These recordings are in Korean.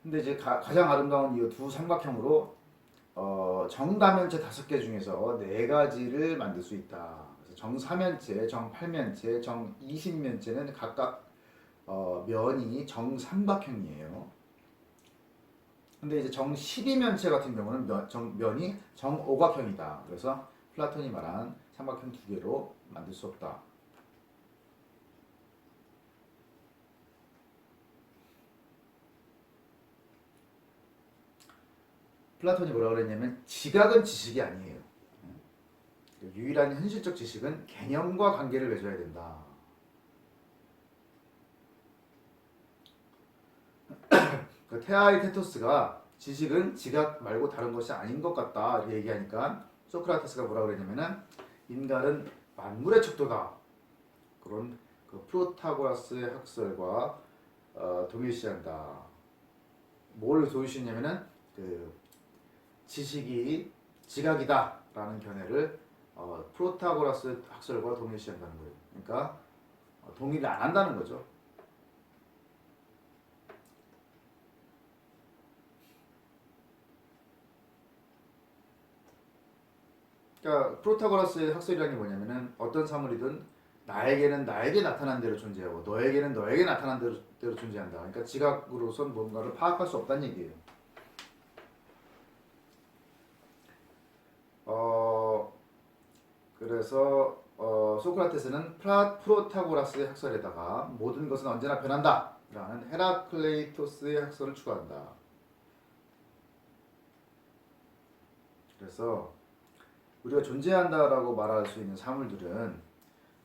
근데 이제 가장 아름다운 이 두 삼각형으로 정다면체 5개 중에서 4가지를 만들 수 있다. 그래서 정사면체, 정팔면체, 정이십면체는 각각 면이 정삼각형이에요. 근데 이제 정12면체 같은 경우는 면이 정오각형이다. 그래서 플라톤이 말한 삼각형 2개로 만들 수 없다. 플라톤이 뭐라고 그랬냐면 지각은 지식이 아니에요. 유일한 현실적 지식은 개념과 관계를 맺어야 된다. 그 테아이테토스가 지식은 지각 말고 다른 것이 아닌 것 같다 이렇게 얘기하니까 소크라테스가 뭐라고 그랬냐면은 인간은 만물의 척도다. 그런 그 프로타고라스의 학설과 동일시한다. 뭘 동일시했냐면은 그 지식이 지각이다라는 견해를 프로타고라스 학설과 동일시한다는 거예요. 그러니까 동의를 안 한다는 거죠. 그러니까 프로타고라스의 학설이라는 게 뭐냐면은 어떤 사물이든 나에게는 나에게 나타난 대로 존재하고 너에게는 너에게 나타난 대로 존재한다. 그러니까 지각으로선 뭔가를 파악할 수 없다는 얘기예요. 그래서 소크라테스는 프로타고라스의 학설에다가 모든 것은 언제나 변한다 라는 헤라클레이토스의 학설을 추가한다. 그래서 우리가 존재한다라고 말할 수 있는 사물들은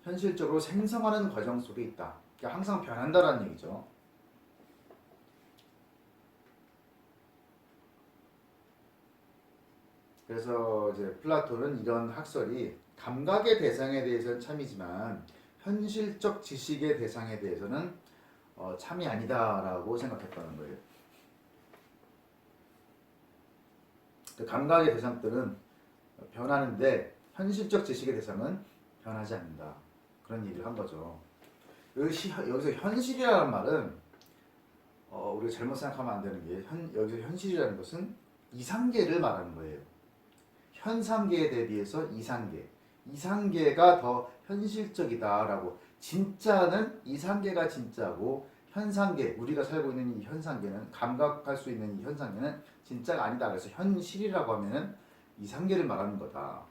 현실적으로 생성하는 과정 속에 있다. 그러니까 항상 변한다라는 얘기죠. 그래서 이제 플라톤은 이런 학설이 감각의 대상에 대해서는 참이지만 현실적 지식의 대상에 대해서는 참이 아니다라고 생각했다는 거예요. 그 감각의 대상들은 변하는데 현실적 지식의 대상은 변하지 않는다. 그런 얘기를 한 거죠. 여기서 현실이라는 말은 우리가 잘못 생각하면 안 되는 게 여기서 현실이라는 것은 이상계를 말하는 거예요. 현상계에 대비해서 이상계가 더 현실적이다라고. 진짜는 이상계가 진짜고 현상계, 우리가 살고 있는 이 현상계는, 감각할 수 있는 이 현상계는 진짜가 아니다. 그래서 현실이라고 하면은 이상계를 말하는 거다.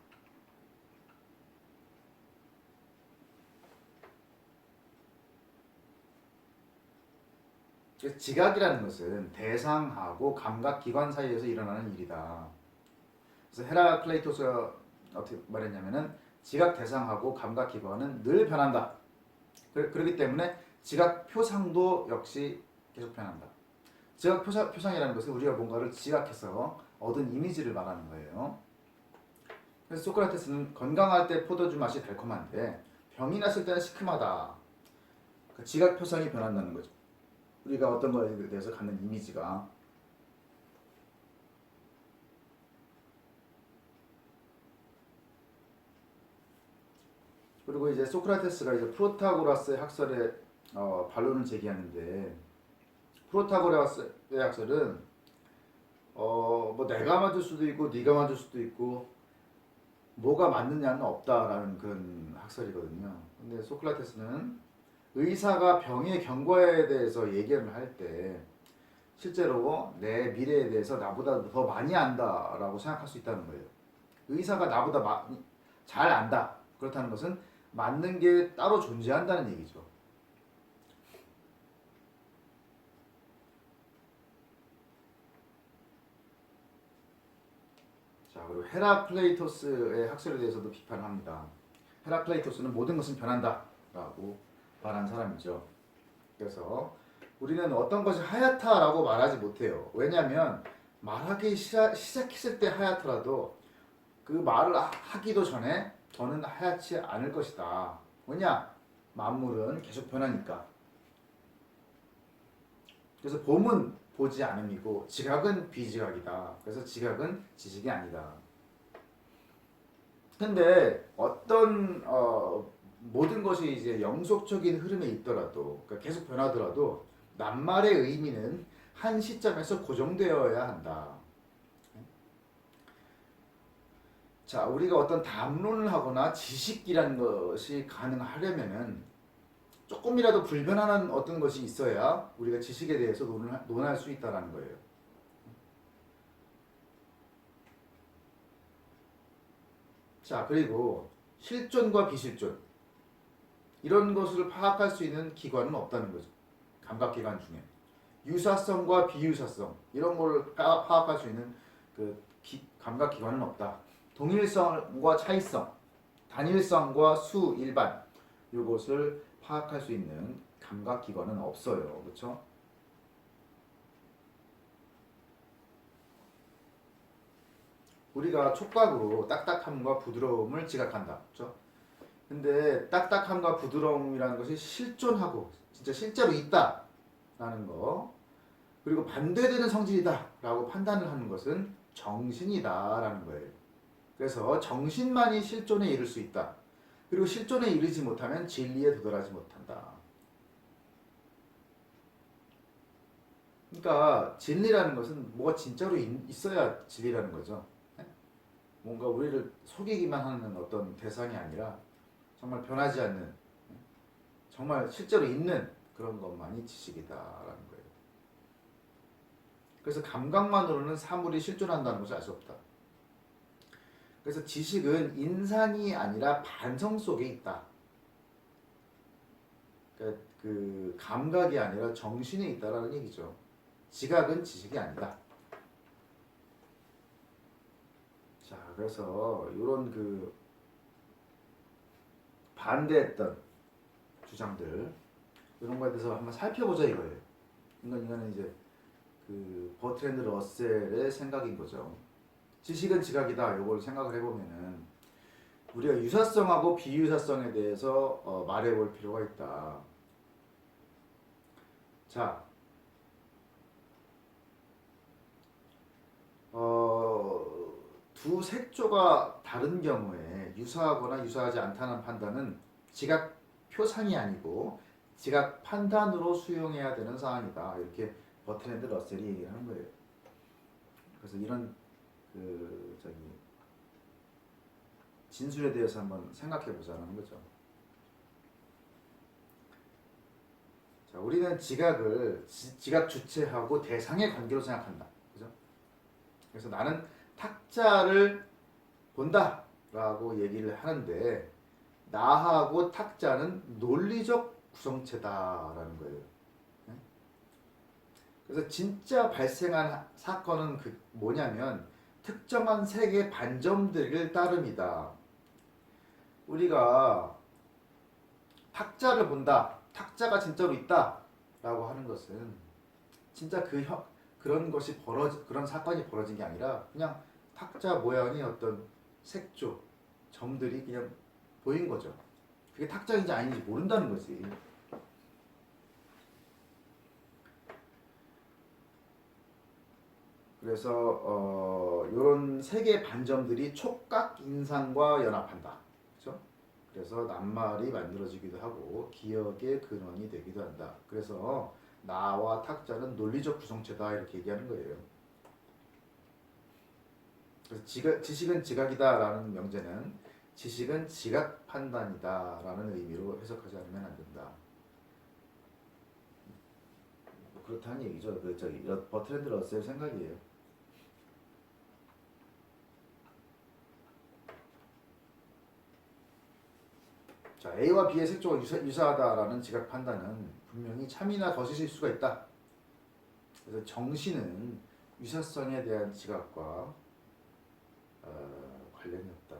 그래서 지각이라는 것은 대상하고 감각기관 사이에서 일어나는 일이다. 그래서 헤라클레이토스가 어떻게 말했냐면은 지각 대상하고 감각 기관은 늘 변한다. 그렇기 때문에 지각 표상도 역시 계속 변한다. 지각 표상이라는 것은 우리가 뭔가를 지각해서 얻은 이미지를 말하는 거예요. 그래서 소크라테스는 건강할 때 포도주 맛이 달콤한데 병이 났을 때는 시큼하다. 그 지각 표상이 변한다는 거죠. 우리가 어떤 거에 대해서 갖는 이미지가. 그리고 이제 소크라테스가 이제 프로타고라스의 학설에 반론을 제기하는데, 프로타고라스의 학설은 뭐 내가 맞을 수도 있고 네가 맞을 수도 있고 뭐가 맞느냐는 없다라는 그런 학설이거든요. 근데 소크라테스는 의사가 병의 경과에 대해서 얘기를 할 때 실제로 내 미래에 대해서 나보다 더 많이 안다라고 생각할 수 있다는 거예요. 의사가 나보다 잘 안다. 그렇다는 것은 맞는 게 따로 존재한다는 얘기죠. 자, 그리고 헤라클레이토스의 학설에 대해서도 비판합니다. 헤라클레이토스는 모든 것은 변한다라고 말한 사람이죠. 그래서 우리는 어떤 것이 하얗다라고 말하지 못해요. 왜냐하면 말하기 시작했을 때 하얗더라도 그 말을 하기도 전에 저는 하얗지 않을 것이다. 왜냐? 만물은 계속 변하니까. 그래서 봄은 보지 않음이고 지각은 비지각이다. 그래서 지각은 지식이 아니다. 근데 어떤 모든 것이 이제 영속적인 흐름에 있더라도, 그러니까 계속 변하더라도 낱말의 의미는 한 시점에서 고정되어야 한다. 자, 우리가 어떤 담론을 하거나 지식이라는 것이 가능하려면은 조금이라도 불변하는 어떤 것이 있어야 우리가 지식에 대해서 논할 수 있다는 거예요. 자, 그리고 실존과 비실존 이런 것을 파악할 수 있는 기관은 없다는 거죠. 감각기관 중에 유사성과 비유사성 이런 걸 파악할 수 있는 그 감각기관은 없다. 동일성과 차이성, 단일성과 수, 일반 이것을 파악할 수 있는 감각기관은 없어요. 그렇죠? 우리가 촉각으로 딱딱함과 부드러움을 지각한다. 그렇죠? 근데 딱딱함과 부드러움이라는 것이 실존하고 진짜 실제로 있다라는 거 그리고 반대되는 성질이다라고 판단을 하는 것은 정신이다라는 거예요. 그래서 정신만이 실존에 이를 수 있다. 그리고 실존에 이르지 못하면 진리에 도달하지 못한다. 그러니까 진리라는 것은 뭐가 진짜로 있어야 진리라는 거죠. 뭔가 우리를 속이기만 하는 어떤 대상이 아니라 정말 변하지 않는 정말 실제로 있는 그런 것만이 지식이다라는 거예요. 그래서 감각만으로는 사물이 실존한다는 것을 알 수 없다. 그래서 지식은 인상이 아니라 반성 속에 있다. 그러니까 그 감각이 아니라 정신에 있다라는 얘기죠. 지각은 지식이 아니다. 자, 그래서 이런 그 반대했던 주장들 이런 거에 대해서 한번 살펴보자 이거예요. 이거는 이제 그 버트랜드 러셀의 생각인 거죠. 지식은 지각이다. 이걸 생각을 해보면은 우리가 유사성하고 비유사성에 대해서 말해볼 필요가 있다. 자, 두 색조가 다른 경우에 유사하거나 유사하지 않다는 판단은 지각 표상이 아니고 지각 판단으로 수용해야 되는 사안이다. 이렇게 버트랜드 러셀이 얘기를 하는 거예요. 그래서 이런 그 저기 진술에 대해서 한번 생각해 보자는 거죠. 자, 우리는 지각을 지각 주체하고 대상의 관계로 생각한다. 그죠? 그래서 나는 탁자를 본다라고 얘기를 하는데 나하고 탁자는 논리적 구성체다라는 거예요. 그래서 진짜 발생한 사건은 뭐냐면 특정한 색의 반점들을 따름이다. 우리가 탁자를 본다, 탁자가 진짜로 있다라고 하는 것은 진짜 그런 것이 그런 사건이 벌어진 게 아니라 그냥 탁자 모양의 어떤 색조, 점들이 그냥 보인 거죠. 그게 탁자인지 아닌지 모른다는 거지. 그래서 이런 세 개의 반점들이 촉각 인상과 연합한다. 그렇죠? 그래서 낱말이 만들어지기도 하고 기억의 근원이 되기도 한다. 그래서 나와 탁자는 논리적 구성체다 이렇게 얘기하는 거예요. 그래서 지식은 지각이다라는 명제는 지식은 지각 판단이다라는 의미로 해석하지 않으면 안 된다. 그렇다는 얘기죠. 저기 버트랜드 러셀 생각이에요. 자, A와 B의 색조가 유사하다라는 지각 판단은 분명히 참이나 거짓일 수가 있다. 그래서 정신은 유사성에 대한 지각과 관련이 없다.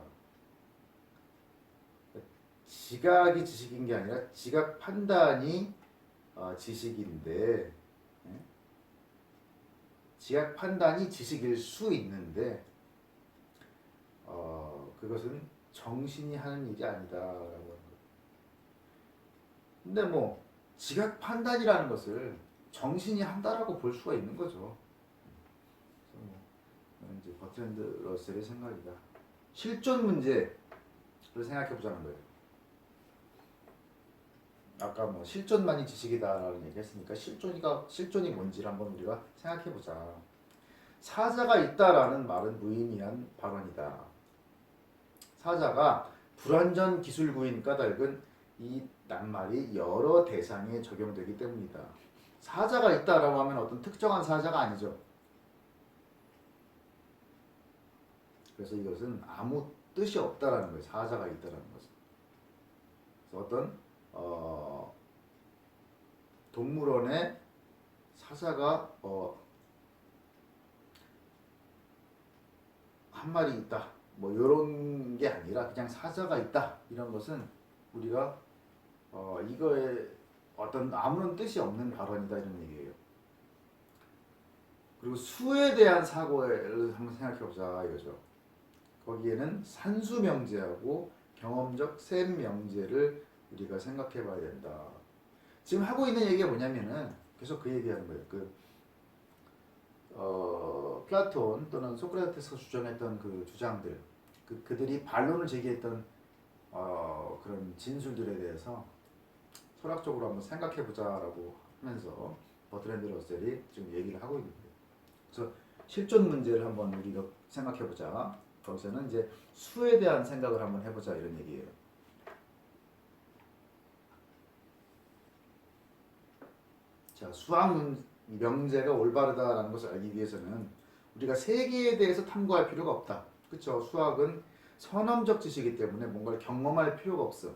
지각이 지식인 게 아니라 지각 판단이 지식인데 지각 판단이 지식일 수 있는데 그것은 정신이 하는 일이 아니다라고 하는 거예요. 근데 뭐 지각 판단이라는 것을 정신이 한다라고 볼 수가 있는 거죠. 그래서 뭐 이제 버트랜드 러셀의 생각이다. 실존 문제를 생각해 보자는 거예요. 아까 뭐 실존만이 지식이다라는 얘기 했으니까 실존이 뭔지를 한번 우리가 생각해 보자. 사자가 있다라는 말은 무의미한 발언이다. 사자가 불완전 기술구인 까닭은 이 낱말이 여러 대상에 적용되기 때문이다. 사자가 있다라고 하면 어떤 특정한 사자가 아니죠. 그래서 이것은 아무 뜻이 없다라는 거예요. 사자가 있다라는 것은. 그래서 어떤 동물원에 사자가 한 마리 있다. 뭐 이런 게 아니라 그냥 사자가 있다. 이런 것은 우리가 이거에 어떤 아무런 뜻이 없는 발언이다 이런 얘기예요. 그리고 수에 대한 사고를 한번 생각해 보자 이거죠. 거기에는 산수 명제하고 경험적 셈 명제를 우리가 생각해 봐야 된다. 지금 하고 있는 얘기가 뭐냐면은 계속 그 얘기하는 거예요. 플라톤 또는 소크라테스가 주장했던 그 주장들, 그들이 반론을 제기했던 그런 진술들에 대해서 철학적으로 한번 생각해 보자라고 하면서 버트랜드 러셀이 지금 얘기를 하고 있는 거예요. 그래서 실존 문제를 한번 우리가 생각해 보자. 거기서는 이제 수에 대한 생각을 한번 해보자 이런 얘기예요. 자, 수학 명제가 올바르다라는 것을 알기 위해서는 우리가 세계에 대해서 탐구할 필요가 없다. 그렇죠? 수학은 선험적 지식이기 때문에 뭔가를 경험할 필요가 없어.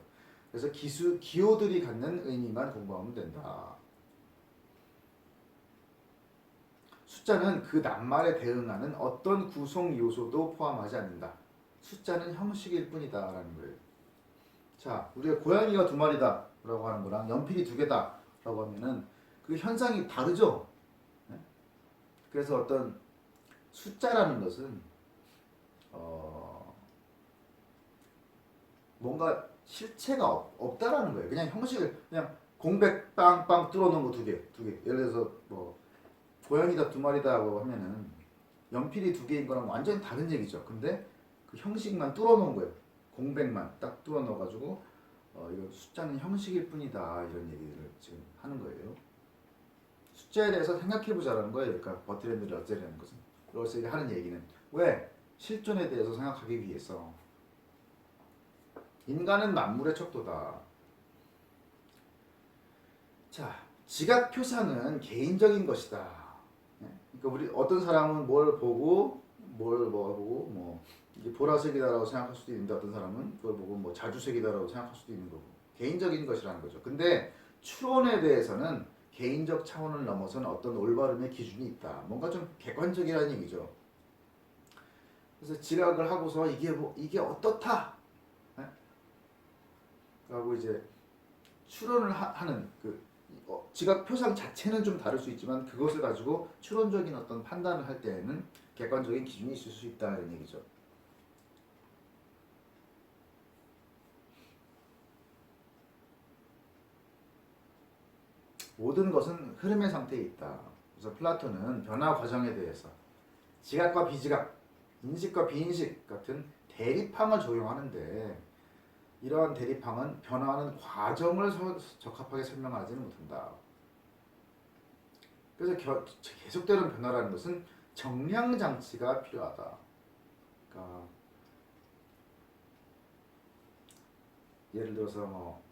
그래서 기호들이 갖는 의미만 공부하면 된다. 숫자는 그 낱말에 대응하는 어떤 구성 요소도 포함하지 않는다. 숫자는 형식일 뿐이다 라는 거예요. 자, 우리가 고양이가 2마리다 라고 하는 거랑 연필이 2개다 라고 하면은 그 현상이 다르죠. 네? 그래서 어떤 숫자라는 것은 뭔가 실체가 없다라는 거예요. 그냥 형식을 그냥 공백 빵빵 뚫어놓은 거 2개. 예를 들어서 뭐 고양이다 2마리다라고 하면은 연필이 2개인 거랑 완전히 다른 얘기죠. 근데 그 형식만 뚫어놓은 거예요. 공백만 딱 뚫어넣어가지고 이거 숫자는 형식일 뿐이다 이런 얘기를 지금 하는 거예요. 숫자에 대해서 생각해보자라는 거예요. 그러니까 버트랜드 러셀이라는 것은 러셀이 하는 얘기는 왜? 실존에 대해서 생각하기 위해서. 인간은 만물의 척도다. 자, 지각 표상은 개인적인 것이다. 그러니까 우리 어떤 사람은 뭘 보고 뭐 이게 보라색이다라고 생각할 수도 있는데 어떤 사람은 그걸 보고 뭐 자주색이다라고 생각할 수도 있는 거고 개인적인 것이라는 거죠. 근데 추론에 대해서는 개인적 차원을 넘어선 어떤 올바름의 기준이 있다. 뭔가 좀 객관적이라는 얘기죠. 그래서 지각을 하고서 이게 어떻다. 하고 이제 추론을 하는 지각 표상 자체는 좀 다를 수 있지만 그것을 가지고 추론적인 어떤 판단을 할 때에는 객관적인 기준이 있을 수 있다 이런 얘기죠. 모든 것은 흐름의 상태에 있다. 그래서 플라톤은 변화 과정에 대해서 지각과 비지각, 인식과 비인식 같은 대립항을 적용하는데 이러한 대립항은 변화하는 과정을 적합하게 설명하지는 못한다. 그래서 계속되는 변화라는 것은 정량 장치가 필요하다. 그러니까 예를 들어서 뭐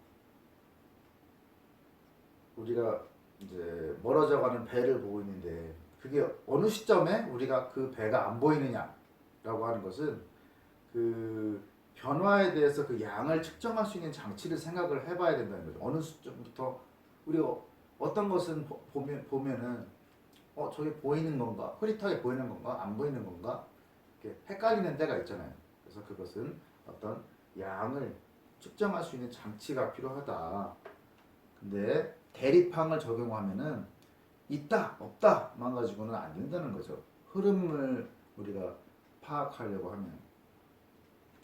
우리가 이제 멀어져가는 배를 보고 있는데 그게 어느 시점에 우리가 그 배가 안 보이느냐라고 하는 것은 그 변화에 대해서 그 양을 측정할 수 있는 장치를 생각을 해봐야 된다는 거죠. 어느 시점부터 우리가 어떤 것은 보면은 저게 보이는 건가? 흐릿하게 보이는 건가? 안 보이는 건가? 이렇게 헷갈리는 때가 있잖아요. 그래서 그것은 어떤 양을 측정할 수 있는 장치가 필요하다. 근데 대립항을 적용하면은 있다, 없다만 가지고는 안 된다는 거죠. 흐름을 우리가 파악하려고 하면.